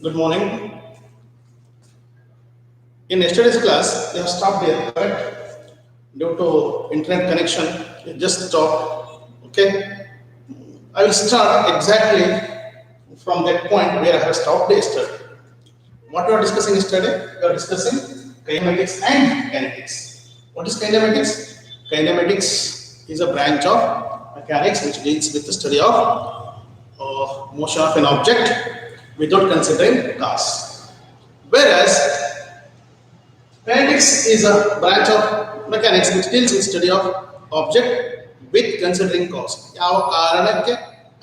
Good morning. In yesterday's class, they have stopped here, correct? Due to internet connection, it just stopped. Okay. I will start exactly from that point where I have stopped yesterday. What we are discussing yesterday? We are discussing kinematics and kinetics. What is kinematics? Kinematics is a branch of mechanics which deals with the study of motion of an object without considering cause. Whereas kinetics is a branch of mechanics which deals with study of object with considering cause. ಯಾವ ಕಾರಣಕ್ಕೆ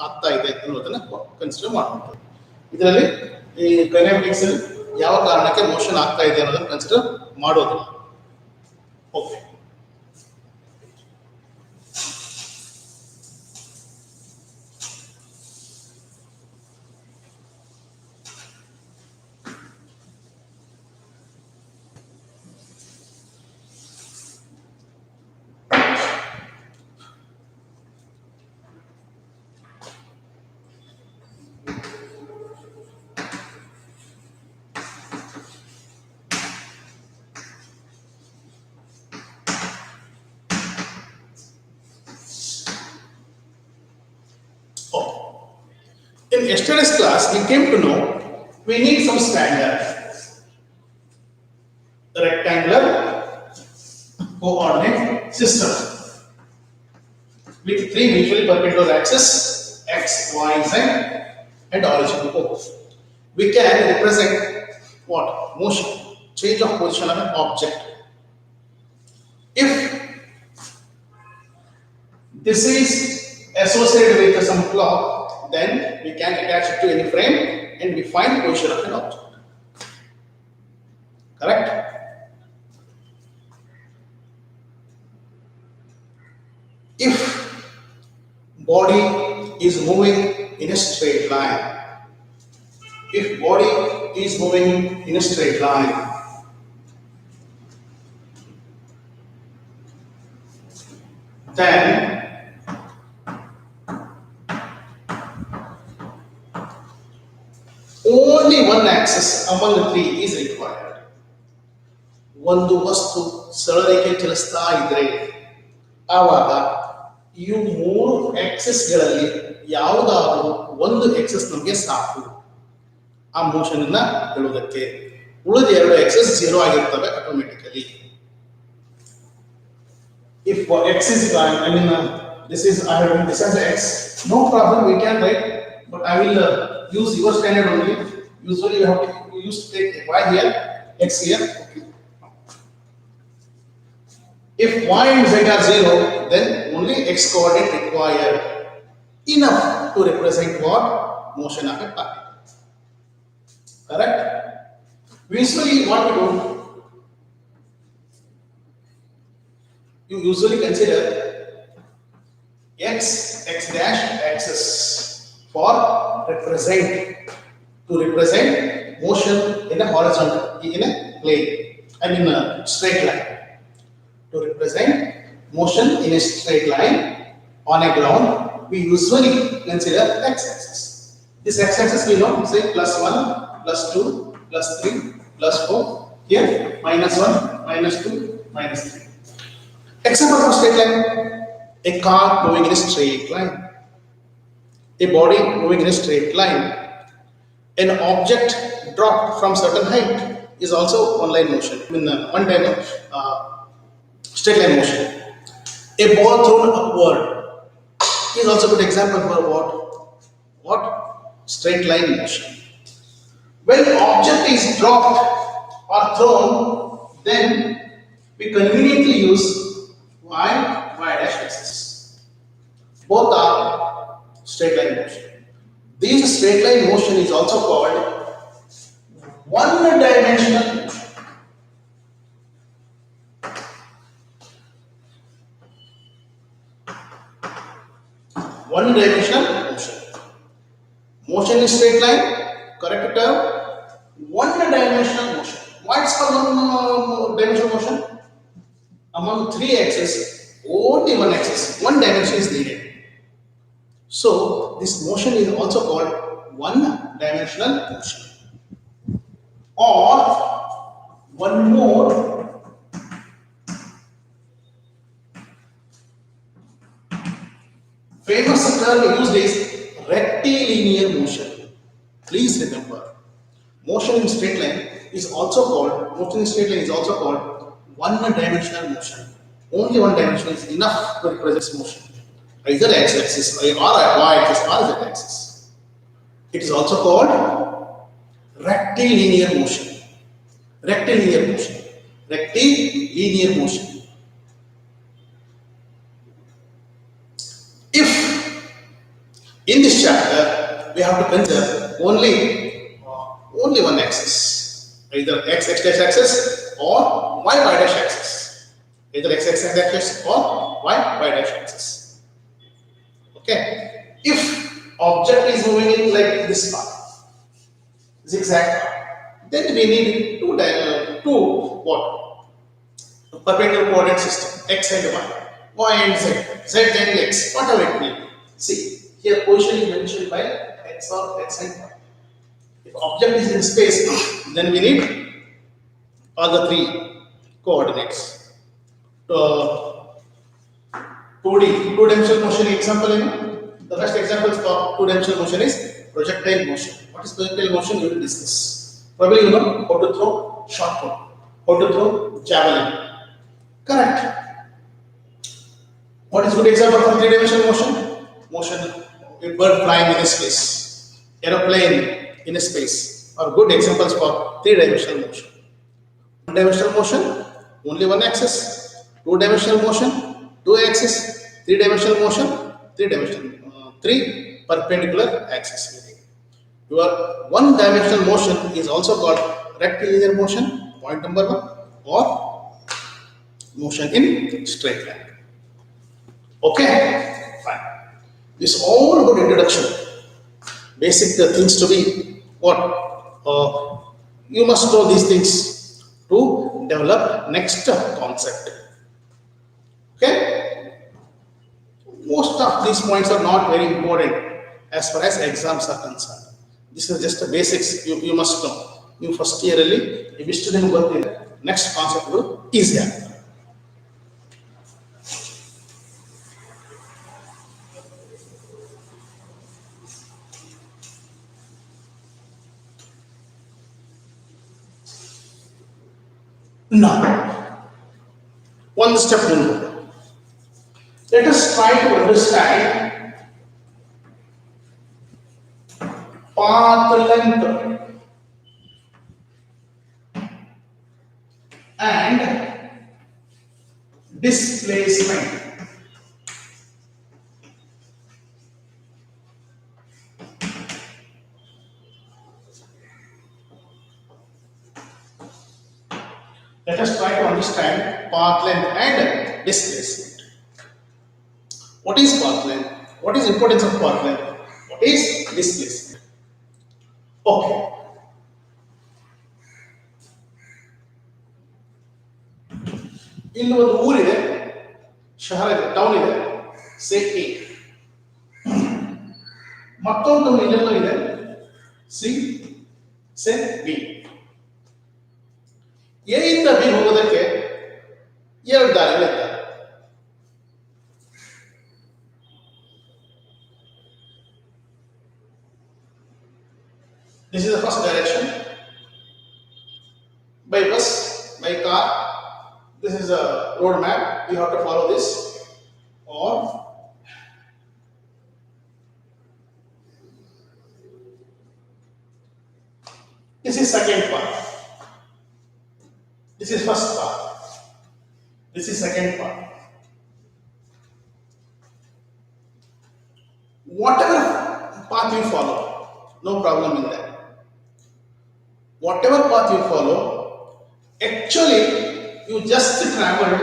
ಆಗ್ತಾ ಇದೆ ಅನ್ನೋದನ್ನ consider ಮಾಡಬಹುದು. ಇದರಲ್ಲಿ ಈ kinematics ಅಲ್ಲಿ ಯಾವ ಕಾರಣಕ್ಕೆ ಮೋಷನ್ ಆಗ್ತಾ ಇದೆ ಅನ್ನೋದನ್ನ ಕನ್ಸಿಡರ್ ಮಾಡೋದಿಲ್ಲ. Okay. Oh. In yesterday's class, we came to know we need some standard rectangular coordinate system with three mutually perpendicular axes x, y, z and origin O. We can represent what? Motion, change of position of an object. If this is associated with some clock, then we can attach it to any frame and we find position of an object. Correct? If body is moving in a straight line, if body is moving in a straight line, then only one axis among the three is required. ಒಂದು ವಸ್ತು ಸರಳರೇಖೆ ಚಲಿಸ್ತಾ ಇದ್ರೆ ಆವಾಗ ಈ ಮೂರು ಆಕ್ಸಿಸ್ಗಳಲ್ಲಿ ಯಾವುದಾದರೂ ಒಂದು Axis ನಮಗೆ ಸಾಕು ಆ ಮೋಷನ್ ಅನ್ನ ಹೇಳುವುದಕ್ಕೆ. ಉಳಿದ ಎರಡು ಆಕ್ಸಿಸ್ 0 ಆಗಿರ್ತವೆ automatically. If x is this is I have written this as x, no problem, we can write, but I will use your standard only. Usually you have to use take y here, x here. Okay. If y and z are 0, then only x coordinate required, enough to represent what? Motion of a particle. Correct? Usually what we do, you usually consider x dash axis for to represent motion in a horizontal, in a plane, I mean a straight line. To represent motion in a straight line on a ground, we usually consider x-axis. This x-axis we know, say +1, +2, +3, +4. Here -1, -2, -3. Example for straight line: a car moving in a straight line, a body moving in a straight line, an object dropped from certain height is also one line motion, one time straight line motion. A ball thrown upward is also a good example for what? Straight line motion. When object is dropped or thrown, then we conveniently use y dash axis. Both are straight line motion. This straight line motion is also called one dimensional motion. One dimensional motion. Motion in straight line, correct term. One dimensional motion. Why it's called one dimensional motion? Among three axes, only one axis, one dimension is needed. So this motion is also called one dimensional motion. Or one more famous term used is rectilinear motion. Please remember, motion in straight line is also called one-dimensional motion. Only one dimension is enough to represent motion, either x-axis or y-axis or z-axis. It is also called rectilinear motion. Rectilinear motion. Rectilinear motion. If in this chapter we have to consider only one axis, either x dash axis or y dash axis, either x axis or y dash axis. Okay. If object is moving in like this path, zigzag path, then we need two what? Perpendicular coordinate system, x and y and z and x, whatever it may be. See, here position is mentioned by x or x and y. If object is in space, then we need all the three coordinates. 2D, two-dimensional motion example, the best examples for two-dimensional motion is projectile motion. What is projectile motion? We will discuss. Probably you know how to throw shot put, how to throw javelin. Correct. What is good example for three-dimensional motion? Motion, a bird flying in a space, aeroplane in a space, are good examples for three-dimensional motion. One-dimensional motion, only one axis. Two-dimensional motion, two axis. Three-dimensional motion, three perpendicular axis. Your one-dimensional motion is also called rectilinear motion, point number one, or motion in straight line. Okay, fine. This all good introduction. Basic things to be what? You must know these things to develop next concept. Okay? Most of these points are not very important as far as exams are concerned. This is just the basics you must know. You first year really, if you student work in next concept will easier. Now, one step more. Let us try to understand path length and displacement. Let us try to understand path length and displacement. What is path length? What is importance of path length? What is displacement? Okay. ಇಲ್ಲಿ ಒಂದು ಊರಿದೆ, ಶಹರ ಇದೆ, town ಇದೆ, ಸೇ A. ಮತ್ತೊಂದು ಇಲ್ಲೆಲ್ಲ ಇದೆ, C, say B. A ಇಂದ B ಹೋಗೋದಕ್ಕೆ ಎರಡು ದಾರಿಗಳಿದ್ದಾವೆ. This is the first direction. By bus, by car. This is a road map. We have to follow this. Or this is second path. This is first path. This is second path. Whatever path you follow, no problem in that. Whatever path you follow, actually you just traveled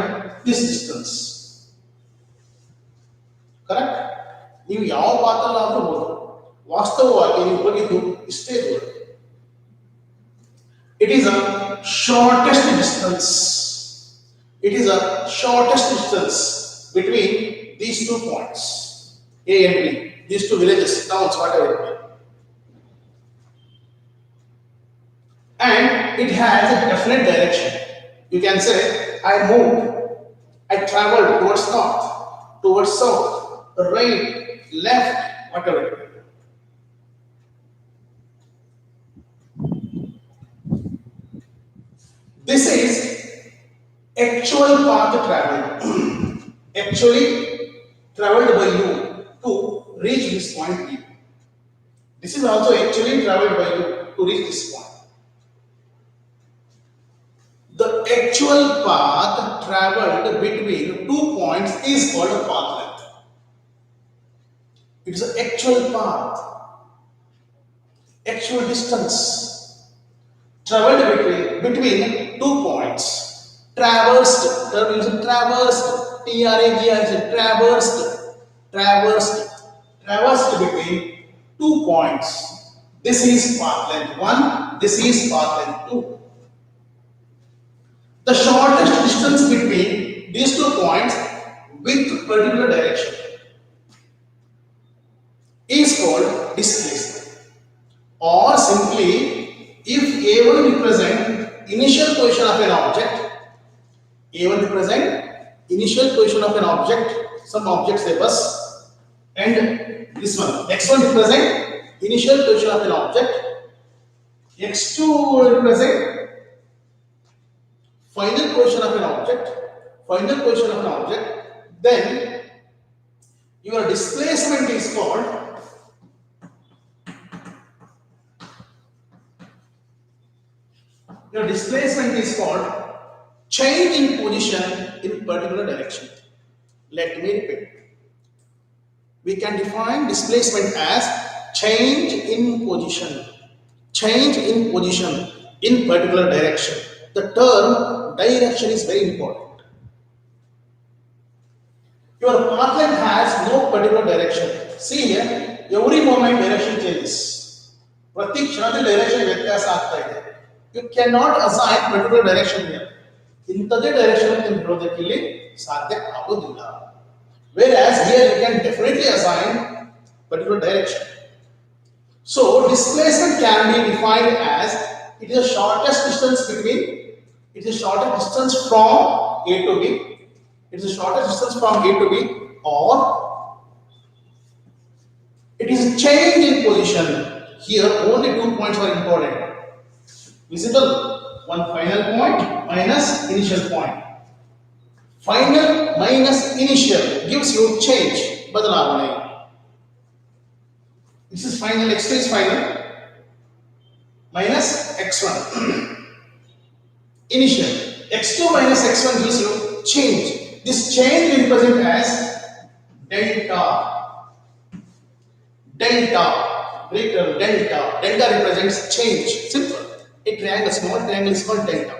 this distance. Correct? ನೀವು ಯಾವ ಪಾತಲ್ಲಾದರೂ ಹೋಗಿ ವಾಸ್ತವವಾಗಿ ನೀವು ಹೋಗಿದ್ದು ಇಷ್ಟೇ ದೂರ. It is a shortest distance. It is a shortest distance between these two points, A and B, these two villages, towns, whatever it may. And it has a definite direction. You can say, I moved, I traveled towards north, towards south, right, left, whatever. This is actual path traveled. Actually traveled by you to reach this point B. This is also actually traveled by you to reach this point. The actual path traveled between 2 points is called a path length. It is an actual path, actual distance traveled between 2 points. Traversed, term is traversed, traversed between 2 points. This is path length 1, this is path length 2. The shortest distance between these 2 points with particular direction is called displacement. Or simply, if A1 represent initial position of an object, A1 represent initial position of an object, some object say bus, and this one, X1 represent initial position of an object, X2 will represent final position of an object, then your displacement is called change in position in particular direction. Let me repeat. We can define displacement as change in position in particular direction. The term direction is very important. Your path length has no particular direction. See here, every moment direction changes. Prati kshanati direction vyatyaasa aagta ide. You cannot assign particular direction here. Intade direction ನೀವು ಹೇಳೋದಕ್ಕೆ ಇಲ್ಲಿ ಸಾಧ್ಯ ಆಗೋದಿಲ್ಲ. Whereas here you can definitely assign particular direction. So displacement can be defined as it is the shortest distance from A to B. It is the shortest distance from A to B, or it is a change in position. Here only 2 points are important. Visible, one final point minus initial point. Final minus initial gives you change, badalavane. This is final, x2 is final, minus x1. Initial, x2 minus x1 gives you change. This change will represent as delta. Delta represents change. Simple. A triangle, small triangle is called delta.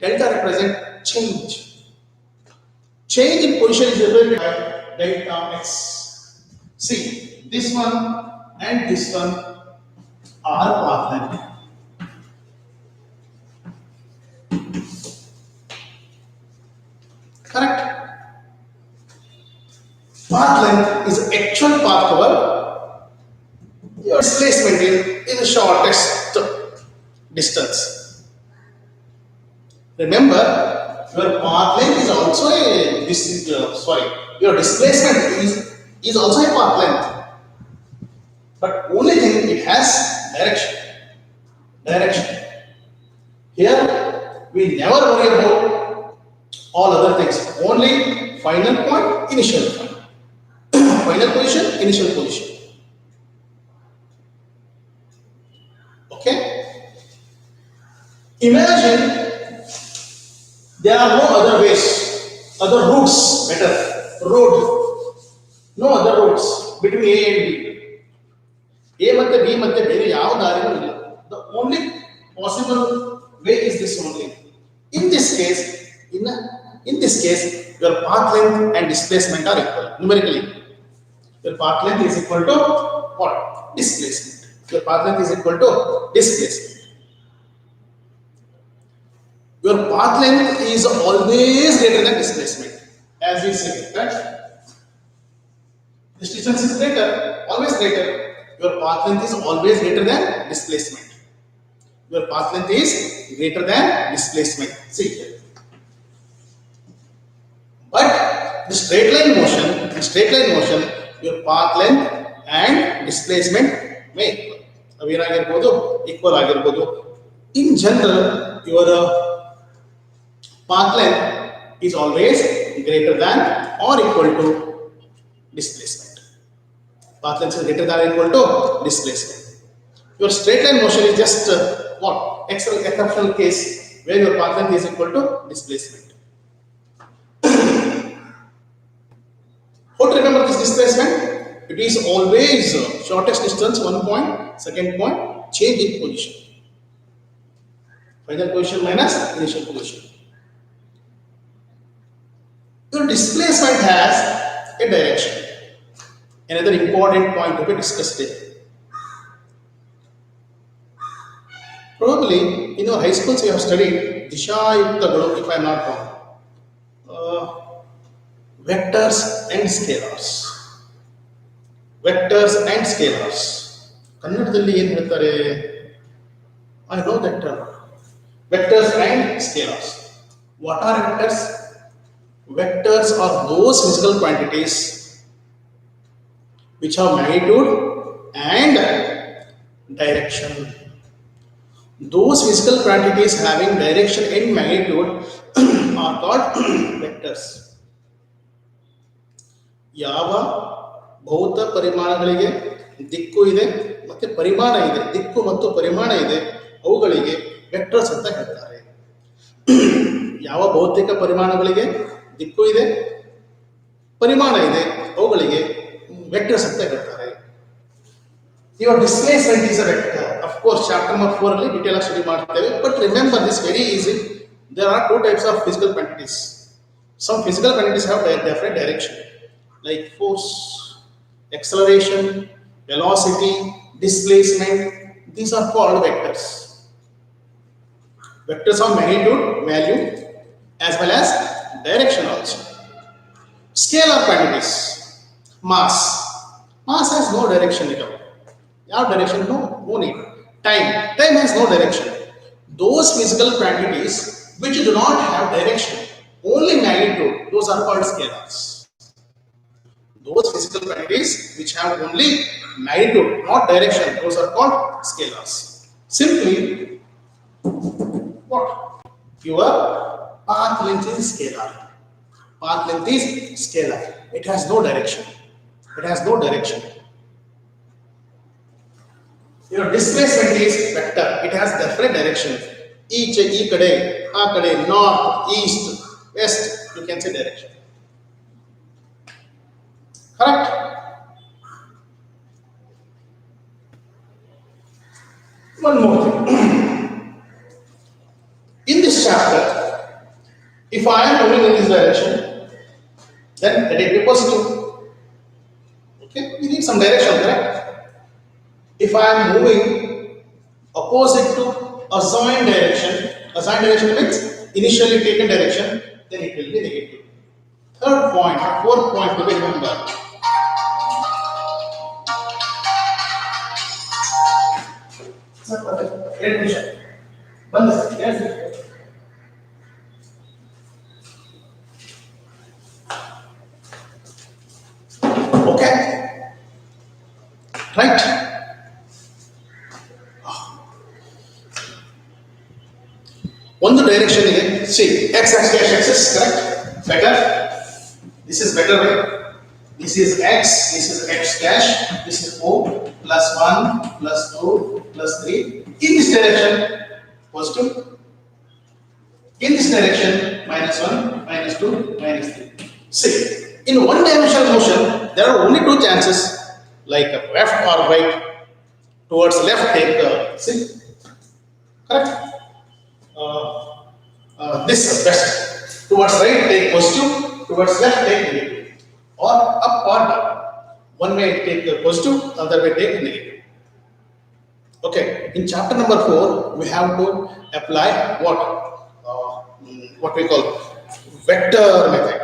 Delta represents change. Change in position is represented by delta x. See, this one and this one are path length. Correct? Path length is actual path covered. Your displacement is the shortest distance. Remember, your path length is also your displacement is also a path length. But only thing, it has direction. Here we never worry about all other things. Only final point, initial point. Final position, initial position. Okay? Imagine there are no other ways, other routes, no other routes between A and B. A ಮತ್ತೆ B ಮತ್ತೆ ಬೇರೆ ಯಾವ ದಾರಿನೂ ಇಲ್ಲ. The only possible way is this only. In this case, your path length and displacement are equal numerically. Your path length is equal to what? Displacement. Your path length is equal to displacement. Your path length is always greater than displacement, as we say, right? This distance is greater, always greater. Your path length is always greater than displacement. Your path length is greater than displacement. See here. But the straight line motion, your path length and displacement may equal ಆಗಿರಬಹುದು. In general, your path length is always greater than or equal to displacement. Path length is greater than or equal to displacement. Your straight line motion is just exceptional case where your path length is equal to displacement. How to remember this displacement? It is always shortest distance 1 point, second point, change in position. Final position minus initial position. Your displacement has a direction. Another important point to be discussed here. Probably in your high schools you have studied Disha Yuktagalu, if I am not wrong. Vectors and scalars. Vectors and scalars. ಕನ್ನಡದಲ್ಲಿ ಏನು ಹೇಳ್ತಾರೆ? I know that term. Vectors and scalars. What are vectors? Vectors are those physical quantities which have magnitude and direction. Those physical quantities having direction and magnitude are called vectors. ಯಾವ ಭೌತ ಪರಿಮಾಣಗಳಿಗೆ ದಿಕ್ಕು ಇದೆ ಮತ್ತು ಪರಿಮಾಣ ಇದೆ, ದಿಕ್ಕು ಮತ್ತು ಪರಿಮಾಣ ಇದೆ, ಅವುಗಳಿಗೆ ವೆಕ್ಟರ್ಸ್ ಅಂತ ಹೇಳ್ತಾರೆ. ಯಾವ ಭೌತಿಕ ಪರಿಮಾಣಗಳಿಗೆ ದಿಕ್ಕು ಇದೆ, ಪರಿಮಾಣ ಇದೆ, ಅವುಗಳಿಗೆ ವೆಕ್ಟರ್ಸ್ ಅಂತ ಹೇಳ್ತಾರೆ. Your displacement is a vector. Of course, chapter number 4 ಅಲ್ಲಿ ಡೀಟೇಲ್ ಆಗಿ ಸ್ಟಡಿ ಮಾಡ್ತೇವೆ. But remember this very easy. There are two types of physical quantities. Some physical quantities have different direction, like force, acceleration, velocity, displacement. These are called vectors. Vectors of magnitude, value, as well as direction also. Scalar quantities. Mass. Mass has no direction at all. Your direction, no need. Time has no direction. Those physical quantities which do not have direction, only magnitude, those are called scalars. Those physical quantities which have only magnitude, not direction, those are called scalars. Simply, what? Your path length is scalar. Path length is scalar. It has no direction. It has no direction. Your displacement is vector. It has different direction. Each kade, a kade, north, east, west. You can say direction. Correct? One more thing. In this chapter, if I am moving in this direction, then let it be positive. Okay? We need some direction, correct? If I am moving opposite to assigned direction means initially taken direction, then it will be negative. Third point, fourth point to be remembered. Okay, right? One direction again. See, x-axis, correct? Better. This is better way. This is x. This is x dash. This is O plus 1 plus 2 plus 3. In this direction, positive. In this direction, minus 1, minus 2, minus 3. See, in one dimensional motion, there are only two chances, like left or right. Towards left, take see, correct? This is best. Towards right, take positive. Towards left, take negative. Or up or down. One may take positive, other may take negative. Okay. In chapter number 4, we have to apply what we call vector method,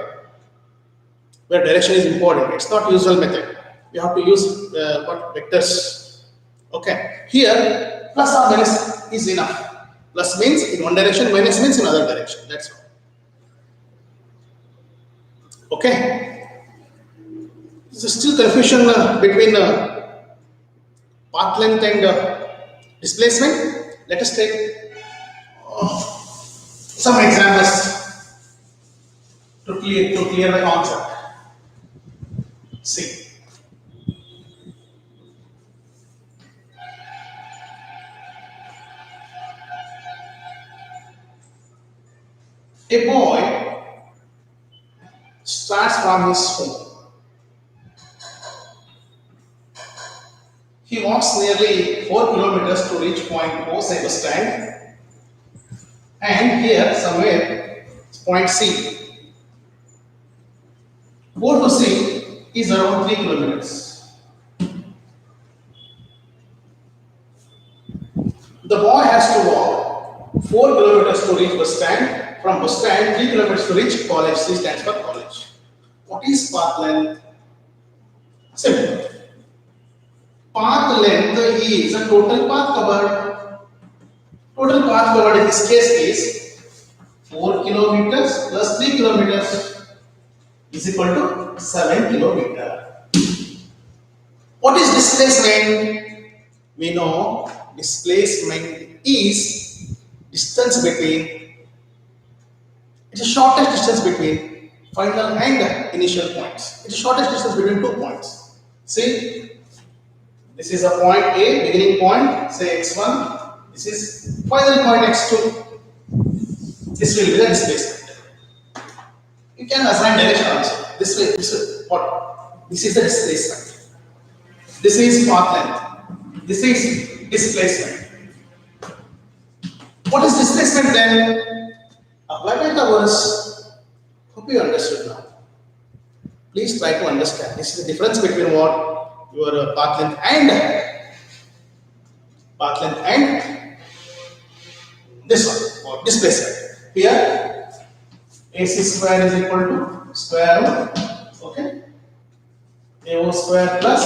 where direction is important. It's not usual method. You have to use what vectors. Okay. Here, plus or minus is enough. Plus means in one direction, minus means in other direction. That's all. Okay. There's still confusion between path length and displacement. Let us take some examples to clear the concept. See. A boy starts from his home. He walks nearly 4 kilometers to reach point O, say bus stand, and here somewhere point C. 4 to C is around 3 kilometers. The boy has to walk 4 kilometers to reach bus stand. From bus stand, 3 kilometers to reach college. C stands for college. What is path length? Simple. Path length is a total path covered. Total path covered in this case is 4 kilometers plus 3 kilometers is equal to 7 kilometers. What is displacement? We know displacement is distance between, it's the shortest distance between final and initial points. It's the shortest distance between 2 points. See, this is a point A, beginning point, say x1. This is final point x2. This will be the displacement. You can assign direction also. This is what? This is the displacement. This is path length. This is displacement. What is displacement then? Apply by the verse. Hope you understood now. Please try to understand. This is the difference between what? Your path length and this one, or displacement. Here, AC square is equal to square root, okay? AO square plus,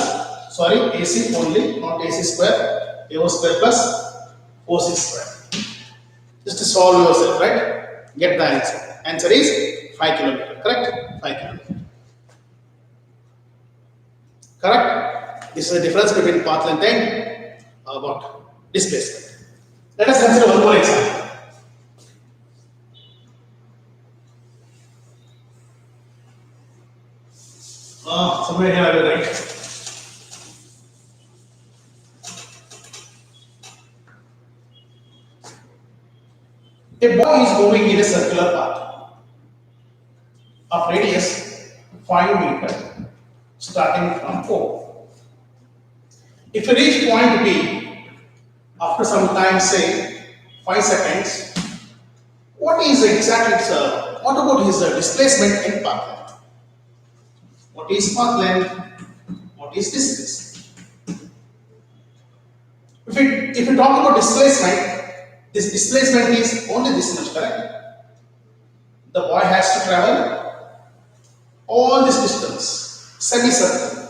sorry, AC only, not AC square, AO square plus OC square. Just to solve yourself, right? Get the answer. Answer is 5 kilometers, correct? 5 kilometers. Correct? This is the difference between path length and what? Displacement. Let us consider one more example. Somewhere here I will write. A boy is moving in a circular path of radius 5 meters starting from O. If you reach point B after some time, say 5 seconds, what is exactly what about his displacement in path length? What is path length? What is displacement? If you talk about displacement, this displacement is only this much, correct? The boy has to travel all this distance, semicircle.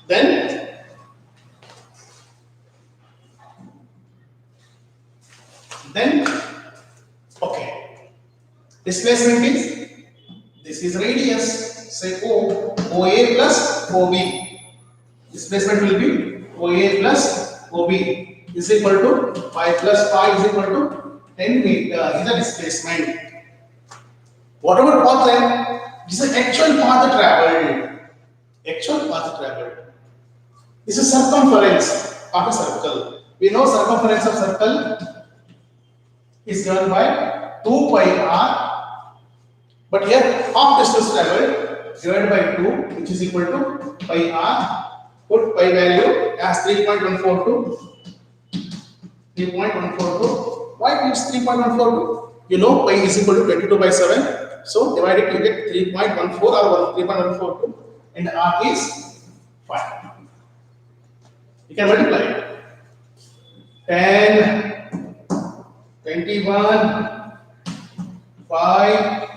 Then okay, displacement is, this is radius, say OA plus OB. Displacement will be OA plus OB is equal to 5 plus 5 is equal to 10 meter is the displacement. What about path length? This is actual path traveled. This is circumference of a circle. We know circumference of circle is given by 2 pi r, but here half distance traveled divided by 2, which is equal to pi r. Put pi value as 3.142. Why it's 3.142? You know pi is equal to 22 by 7. So divide it, you get 3.14 or 3.142, and r is 5. You can multiply it. 10, 21, 5,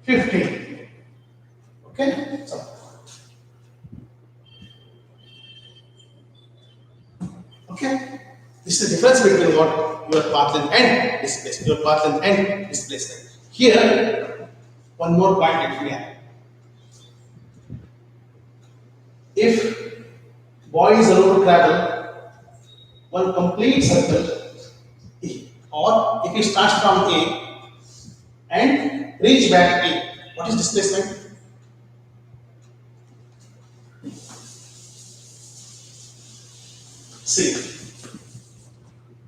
15. Okay? So length and displacement. Your path length and displacement. Here, one more point let me add. If boy is allowed to travel one complete circle, or if he starts from A and reach back A, what is displacement? See,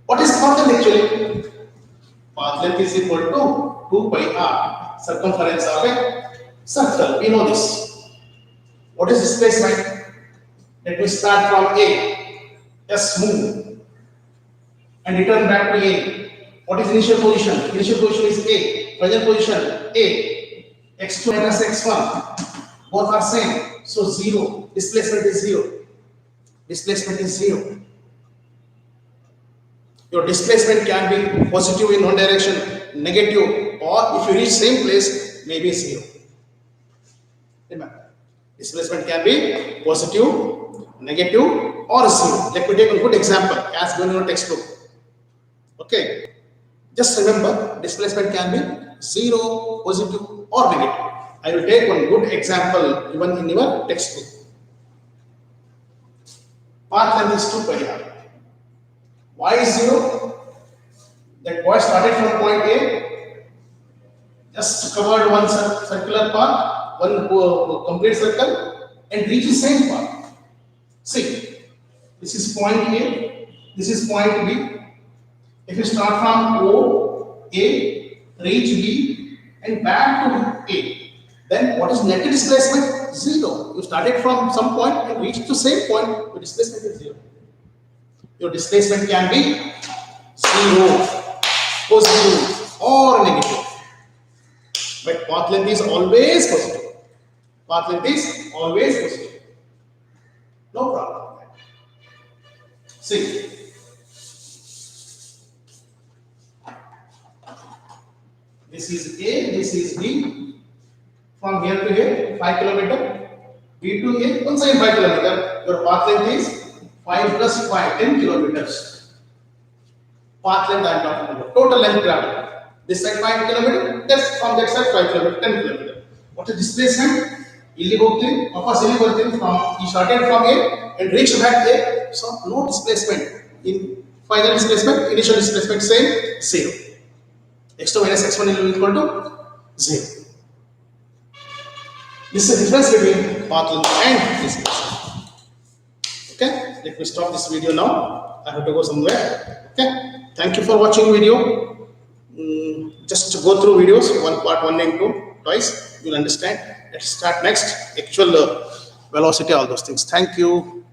what is path length actually? Path length is equal to 2 pi r, circumference of a circle. We know this. What is displacement? Let me start from A. Just move and return back to A. What is initial position? Initial position is A. Present position A. x2 minus x1. Both are same. So 0. Displacement is 0. Displacement is 0. Your displacement can be positive in one direction, negative, or if you reach same place, maybe 0. Remember, displacement can be positive, negative, or 0. Let me take a good example as given in your textbook. Okay, just remember displacement can be 0, positive, or negative. I will take one good example given in your textbook. Path length is 2 pi r. Why is 0? That boy started from point A, just covered one circular path, one complete circle, and reached the same path. See, this is point A, this is point B. If you start from O, A, reach B, and back to A, then what is net displacement? 0. You started from some point and reached the same point, your displacement is 0. Your displacement can be 0, positive, or negative. But path length is always positive. Path length is always positive. No problem. See, this is A, this is B. From here to here, 5 km. B to A, once again 5 km. Your path length is 5 plus 5, 10 kilometers. Path length I am talking about. Total length travel. This side 5 kilometers, that's from that side 5 kilometers, 10 kilometers. What is displacement? Illi ಹೋಗ್ತೀನಿ, ವಾಪಸ್ ಇಲ್ಲಿ ಬರ್ತೀನಿ. From he started from A and reached back A. So no displacement. In final displacement, initial displacement same, 0. x2 minus x1 is equal to 0. This is the difference between path length and displacement. Okay, let me stop this video now. I have to go somewhere. Okay, thank you for watching video. Just go through videos, one part 1 and 2 twice. You'll understand. Let's start next. Actual velocity, all those things. Thank you.